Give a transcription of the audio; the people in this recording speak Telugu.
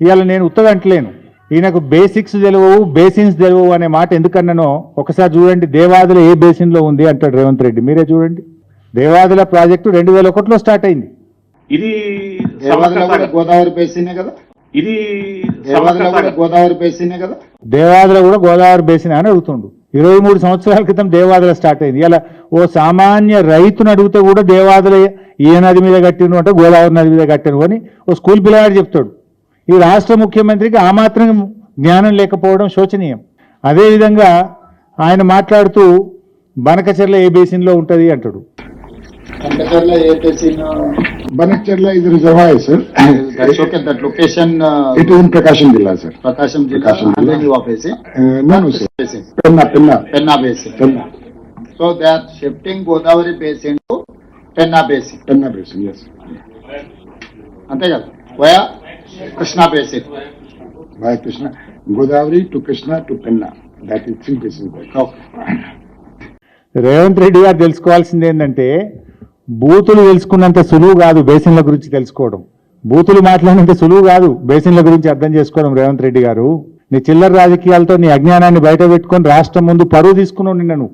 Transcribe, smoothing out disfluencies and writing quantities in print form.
ఇవాళ నేను ఉత్తగా అంటలేను, ఈయనకు బేసిక్స్ తెలియవు బేసిన్స్ తెలియవు అనే మాట ఎందుకన్నానో ఒకసారి చూడండి. దేవాదుల ఏ బేసిన్లో ఉంది అంటాడు రేవంత్ రెడ్డి. మీరే చూడండి, దేవాదుల ప్రాజెక్టు 2001లో స్టార్ట్ అయింది. ఇది దేవాదుల కూడా గోదావరి బేసినే కదా, ఇది దేవాదుల కూడా గోదావరి బేసినే కదా. దేవాదుల కూడా గోదావరి బేసిన్ అని అడుగుతుండు. 23 సంవత్సరాల క్రితం దేవాదుల స్టార్ట్ అయింది. ఇలా ఓ సామాన్య రైతును అడిగితే కూడా దేవాదుల ఏ నది మీద కట్టిను అంటే గోదావరి నది మీద కట్టాను అని ఓ స్కూల్ పిల్లవాడు చెప్తాడు. ఈ రాష్ట్ర ముఖ్యమంత్రికి ఆ మాత్రం జ్ఞానం లేకపోవడం శోచనీయం. అదేవిధంగా ఆయన మాట్లాడుతూ బనకచెర్ల ఏ బేసిన్లో ఉంటుంది అంటాడు. Banachcherla A basin? Banachcherla is a reservoir, sir. That's okay. That location. It is in Prakasham Jilla, sir. Prakasham Jilla. Prakasham And Jilla. then you are basin. No, no, sir. Basin. Penna, Penna. Penna basin. Penna. So they are shifting Godavari basin to Penna basin. Penna basin, yes. అంతే కదా. Via Krishna basin. By Krishna. Godavari to Krishna to Penna. That is 3 basins. Okay. Revanth Reddy గారు తెలుసుకోవాల్సింది ఏంటంటే, బూతులు తెలుసుకున్నంత సులువు కాదు బేసిన్ల గురించి తెలుసుకోవడం. బూతులు మాట్లాడినంత సులువు కాదు బేసిన్ల గురించి అర్థం చేసుకోవడం. రేవంత్ రెడ్డి గారు, నీ చిల్లర రాజకీయాలతో నీ అజ్ఞానాన్ని బయట పెట్టుకొని రాష్ట్రం ముందు పరువు తీసుకున్నావు నిన్న నువ్వు.